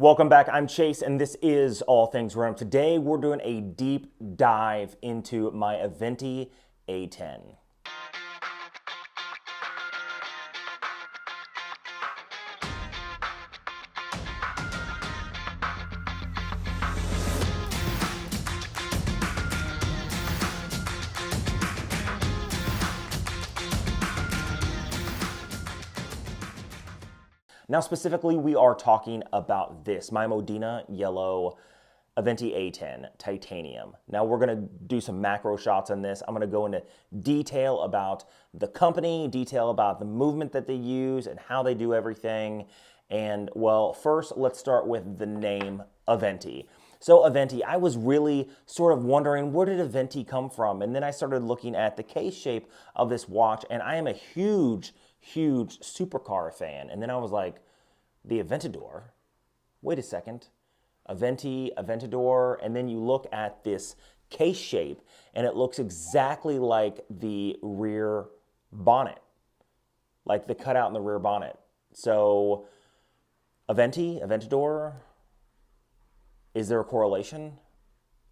Welcome back, I'm Chase, and this is All Things Random. Today we're doing a deep dive into my Aventi A-10. Now specifically, we are talking about this, my Modena Yellow Aventi A-10 Titanium. Now we're gonna do some macro shots on this. I'm gonna go into detail about the company, detail about the movement that they use and how they do everything. And well, first let's start with the name Aventi. So Aventi, I was really sort of wondering, where did Aventi come from? And then I started looking at the case shape of this watch, and I am a huge supercar fan. And then I was like, the Aventador? Wait a second. Aventi, Aventador, and then you look at this case shape, and it looks exactly like the rear bonnet, like the cutout in the rear bonnet. So Aventi, Aventador, is there a correlation?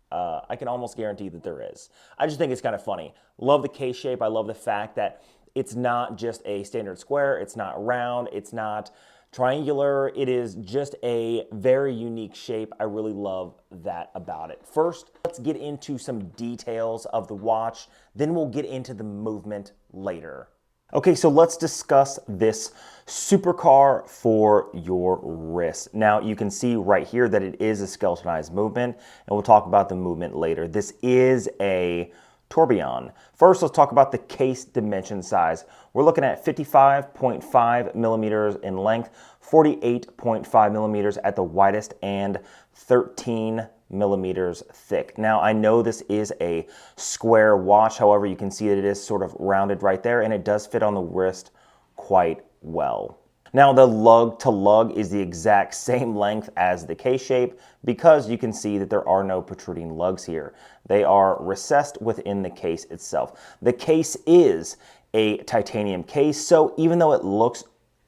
I can almost guarantee that there is. I just think it's kind of funny. Love the case shape. I love the fact that it's not just a standard square. It's not round. It's not triangular. It is just a very unique shape. I really love that about it. First, let's get into some details of the watch. Then we'll get into the movement later. Okay, so let's discuss this supercar for your wrist. Now, you can see right here that it is a skeletonized movement, and we'll talk about the movement later. This is a tourbillon. First, let's talk about the case dimension size. We're looking at 55.5 millimeters in length, 48.5 millimeters at the widest, and 13 millimeters thick. Now, I know this is a square watch. However, you can see that it is sort of rounded right there, and it does fit on the wrist quite well. Now, the lug to lug is the exact same length as the case shape because you can see that there are no protruding lugs here. They are recessed within the case itself. The case is a titanium case, so even though it looks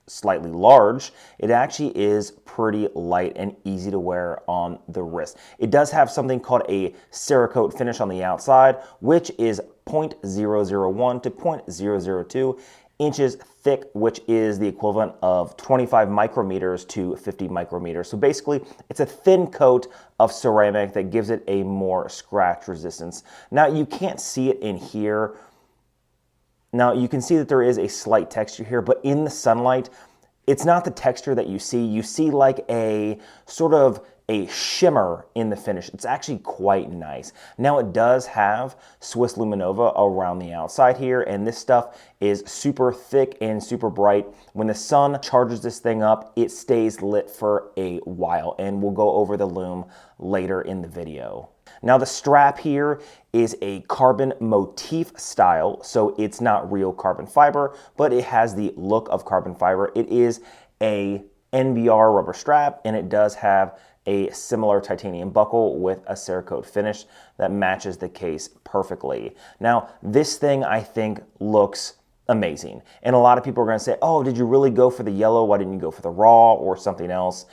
slightly large, it actually is pretty light and easy to wear on the wrist. It does have something called a Cerakote finish on the outside, which is 0.001 to 0.002 inches thick, which is the equivalent of 25 micrometers to 50 micrometers. So basically, it's a thin coat of ceramic that gives it a more scratch resistance. Now, you can't see it in here. Now, you can see that there is a slight texture here, but in the sunlight, it's not the texture that you see. You see like a sort of a shimmer in the finish. It's actually quite nice. Now, it does have Swiss Luminova around the outside here, and this stuff is super thick and super bright. When the sun charges this thing up, it stays lit for a while, and we'll go over the lume later in the video. Now, the strap here is a carbon motif style, so it's not real carbon fiber, but it has the look of carbon fiber. It is a NBR rubber strap, and it does have a similar titanium buckle with a Cerakote finish that matches the case perfectly. Now, this thing I think looks amazing, and a lot of people are going to say, oh, did you really go for the yellow? Why didn't you go for the raw or something else?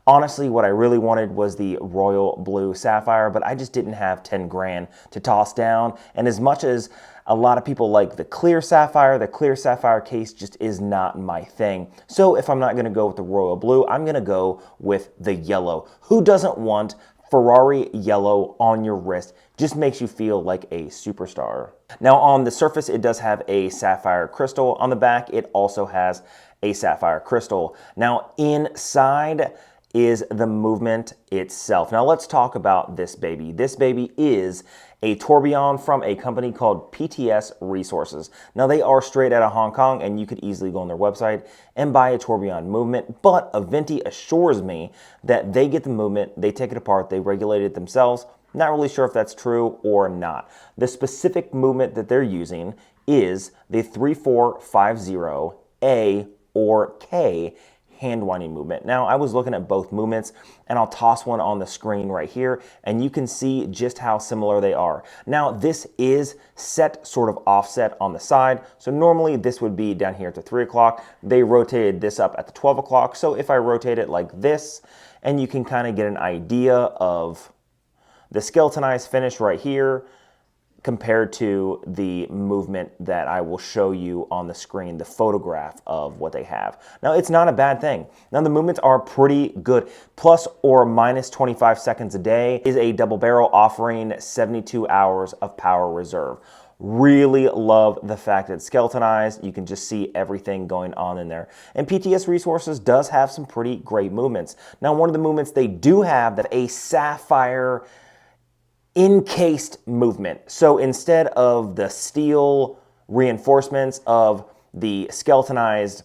Honestly, what I really wanted was the royal blue sapphire, but I just didn't have 10 grand to toss down. And as much as a lot of people like the clear sapphire case just is not my thing. So if I'm not gonna go with the royal blue, I'm gonna go with the yellow. Who doesn't want Ferrari yellow on your wrist? Just makes you feel like a superstar. Now, on the surface, it does have a sapphire crystal. On the back, it also has a sapphire crystal. Now, inside is the movement itself. Now let's talk about this baby. This baby is a tourbillon from a company called PTS Resources. Now they are straight out of Hong Kong, and you could easily go on their website and buy a tourbillon movement, but Aventi assures me that they get the movement, they take it apart, they regulate it themselves. Not really sure if that's true or not. The specific movement that they're using is the 3450A or K hand winding movement. Now, I was looking at both movements, and I'll toss one on the screen right here, and you can see just how similar they are. Now, this is set sort of offset on the side, so normally this would be down here at the 3 o'clock. They rotated this up at the 12 o'clock, so if I rotate it like this, and you can kind of get an idea of the skeletonized finish right here compared to the movement that I will show you on the screen, the photograph of what they have. Now, it's not a bad thing. Now, the movements are pretty good. Plus or minus 25 seconds a day is a double barrel offering 72 hours of power reserve. Really love the fact that it's skeletonized. You can just see everything going on in there. And PTS Resources does have some pretty great movements. Now, one of the movements they do have, that a sapphire encased movement. So instead of the steel reinforcements of the skeletonized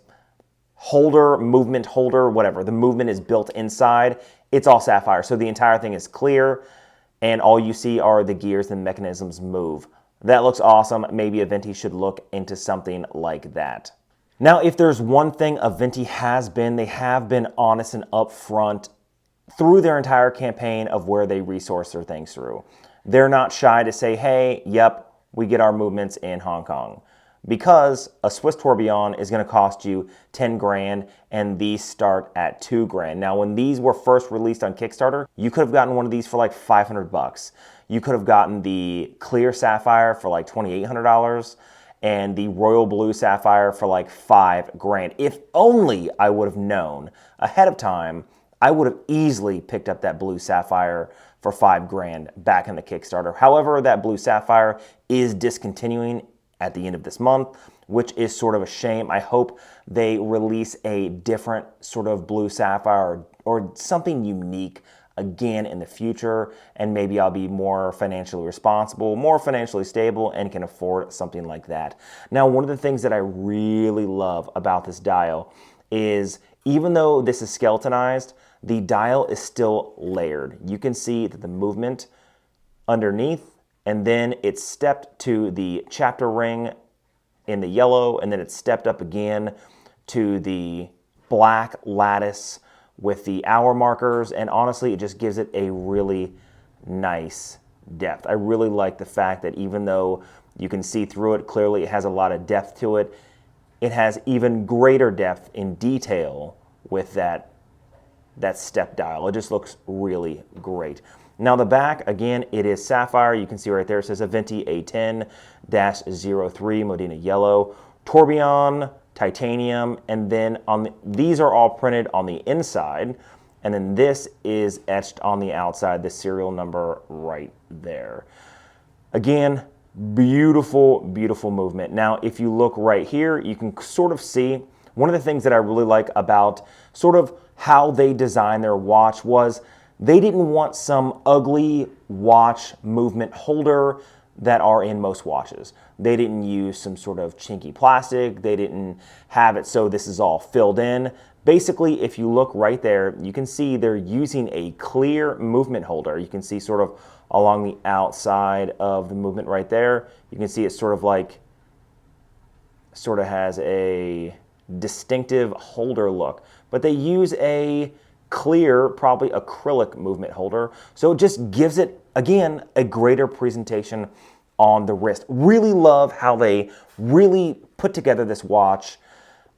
holder, movement holder, whatever, the movement is built inside, it's all sapphire. So the entire thing is clear, and all you see are the gears and mechanisms move. That looks awesome. Maybe Aventi should look into something like that. Now, if there's one thing Aventi has been, they have been honest and upfront through their entire campaign of where they resource their things through. They're not shy to say, hey, yep, we get our movements in Hong Kong. Because a Swiss tourbillon is going to cost you 10 grand and these start at 2 grand. Now, when these were first released on Kickstarter, you could have gotten one of these for like 500 bucks. You could have gotten the clear sapphire for like $2,800 and the royal blue sapphire for like 5 grand. If only I would have known ahead of time, I would have easily picked up that blue sapphire for 5 grand back in the Kickstarter. However, that blue sapphire is discontinuing at the end of this month, which is sort of a shame. I hope they release a different sort of blue sapphire or something unique again in the future, and maybe I'll be more financially responsible, more financially stable, and can afford something like that. Now, one of the things that I really love about this dial is, even though this is skeletonized, the dial is still layered. You can see that the movement underneath, and then it's stepped to the chapter ring in the yellow, and then it's stepped up again to the black lattice with the hour markers, and honestly, it just gives it a really nice depth. I really like the fact that even though you can see through it clearly, it has a lot of depth to it, it has even greater depth in detail with that step dial. It just looks really great. Now the back, again, it is sapphire. You can see right there it says Aventi A-10-03 Modena yellow, tourbillon, titanium, and then these are all printed on the inside, and then this is etched on the outside, the serial number right there. Again, beautiful, beautiful movement. Now, if you look right here, you can sort of see one of the things that I really like about sort of how they designed their watch was they didn't want some ugly watch movement holder that are in most watches. They didn't use some sort of chinky plastic. They didn't have it so this is all filled in. Basically, if you look right there, you can see they're using a clear movement holder. You can see sort of along the outside of the movement right there. You can see it sort of has a distinctive holder look, but they use a clear, probably acrylic movement holder, so it just gives it, again, a greater presentation on the wrist. Really love how they really put together this watch.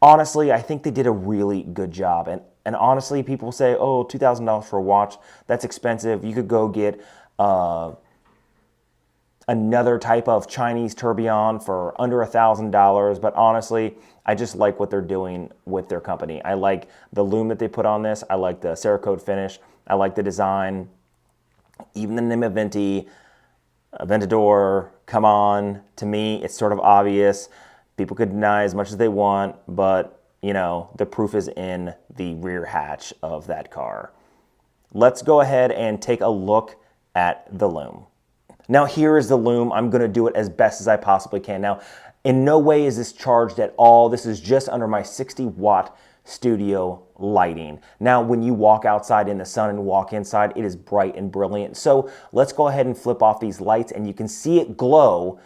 Honestly, I think they did a really good job, and honestly, people say, oh, $2,000 for a watch, that's expensive. You could go get another type of Chinese tourbillon for under $1,000, but honestly, I just like what they're doing with their company. I like the lume that they put on this. I like the Cerakote finish. I like the design. Even the name Aventi, Aventador, come on. To me, it's sort of obvious. People could deny as much as they want, but, you know, the proof is in the rear hatch of that car. Let's go ahead and take a look at the lume. Now, here is the lume. I'm going to do it as best as I possibly can. Now, in no way is this charged at all. This is just under my 60-watt studio lighting. Now, when you walk outside in the sun and walk inside, it is bright and brilliant. So let's go ahead and flip off these lights, and you can see it glow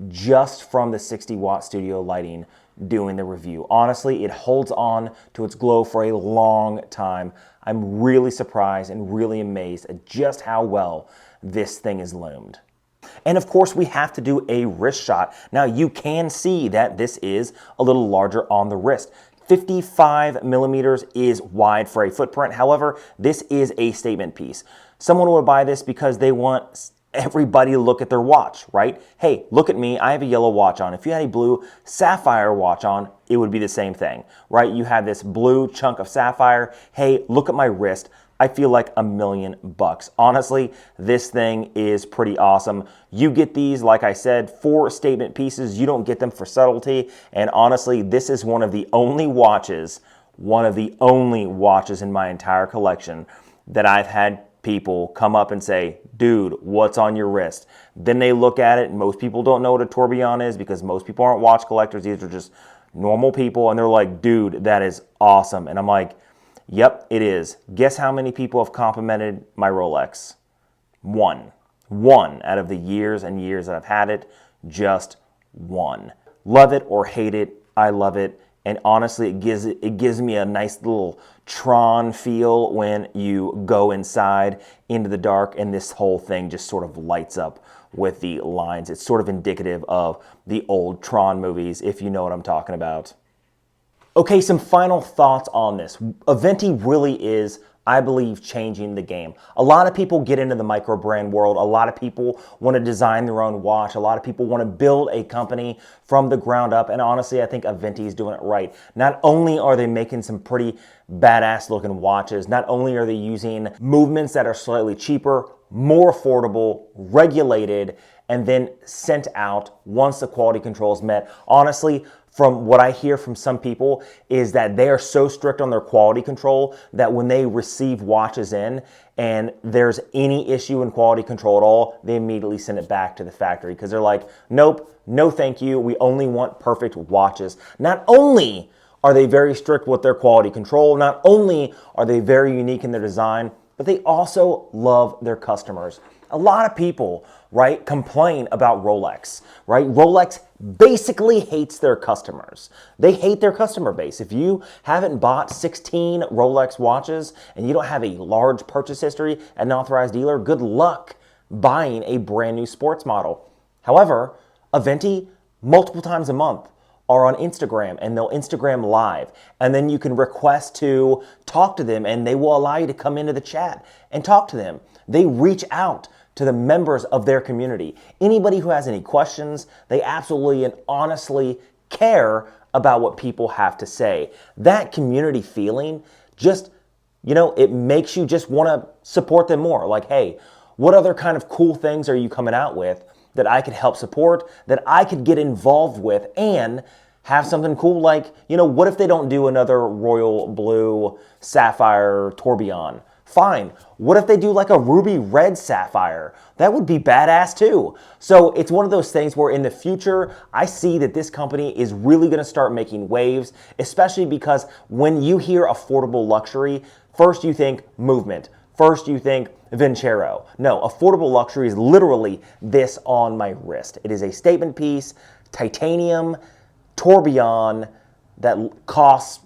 just from the 60-watt studio lighting doing the review. Honestly, it holds on to its glow for a long time. I'm really surprised and really amazed at just how well this thing is loomed. And of course, we have to do a wrist shot. Now, you can see that this is a little larger on the wrist. 55 millimeters is wide for a footprint. However, this is a statement piece. Someone would buy this because they want everybody to look at their watch, right? Hey, look at me, I have a yellow watch on. If you had a blue sapphire watch on, it would be the same thing, right? You have this blue chunk of sapphire. Hey, look at my wrist. I feel like $1,000,000. Honestly, this thing is pretty awesome. You get these, like I said, for statement pieces. You don't get them for subtlety. And honestly, this is one of the only watches in my entire collection that I've had people come up and say, dude, what's on your wrist? Then they look at it, and most people don't know what a tourbillon is because most people aren't watch collectors. These are just normal people, and they're like, dude, that is awesome. And I'm like, yep, it is. Guess how many people have complimented my Rolex? One. One out of the years and years that I've had it, just one. Love it or hate it, I love it. And honestly, it gives me a nice little Tron feel when you go inside into the dark and this whole thing just sort of lights up with the lines. It's sort of indicative of the old Tron movies, if you know what I'm talking about. Okay, some final thoughts on this. Aventi really is, I believe, changing the game. A lot of people get into the micro brand world. A lot of people want to design their own watch. A lot of people want to build a company from the ground up. And honestly, I think Aventi is doing it right. Not only are they making some pretty badass looking watches, not only are they using movements that are slightly cheaper, more affordable, regulated, and then sent out once the quality control is met. Honestly, from what I hear from some people is that they are so strict on their quality control that when they receive watches in and there's any issue in quality control at all, they immediately send it back to the factory because they're like, nope, no thank you, we only want perfect watches. Not only are they very strict with their quality control, not only are they very unique in their design, but they also love their customers. A lot of people, right, complain about Rolex, right? Rolex basically hates their customers. They hate their customer base. If you haven't bought 16 Rolex watches and you don't have a large purchase history at an authorized dealer, good luck buying a brand new sports model. However, Aventi, multiple times a month, are on Instagram and they'll Instagram live, and then you can request to talk to them and they will allow you to come into the chat and talk to them. They reach out to the members of their community. Anybody who has any questions, they absolutely and honestly care about what people have to say. That community feeling just, it makes you just want to support them more. Like, hey, what other kind of cool things are you coming out with that I could help support, that I could get involved with and have something cool like, what if they don't do another royal blue sapphire tourbillon? Fine. What if they do like a ruby red sapphire? That would be badass too. So it's one of those things where in the future, I see that this company is really going to start making waves, especially because when you hear affordable luxury, first you think movement. First you think Vincero. No, affordable luxury is literally this on my wrist. It is a statement piece, titanium, tourbillon that costs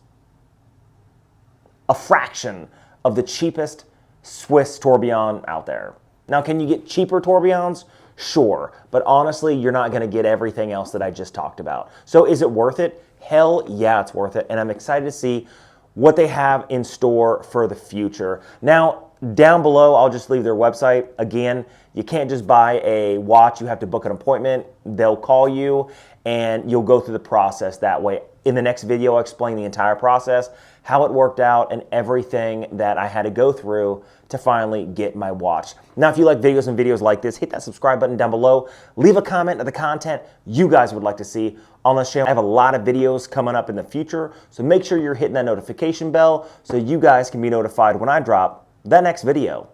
a fraction of the cheapest Swiss tourbillon out there. Now, can you get cheaper tourbillons? Sure, but honestly, you're not going to get everything else that I just talked about. So is it worth it? Hell yeah, it's worth it, and I'm excited to see what they have in store for the future. Now, down below, I'll just leave their website. Again, you can't just buy a watch. You have to book an appointment. They'll call you, and you'll go through the process that way. In the next video, I'll explain the entire process, how it worked out, and everything that I had to go through to finally get my watch. Now, if you like videos like this, hit that subscribe button down below. Leave a comment of the content you guys would like to see on this channel. I have a lot of videos coming up in the future, so make sure you're hitting that notification bell so you guys can be notified when I drop that next video.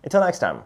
Until next time.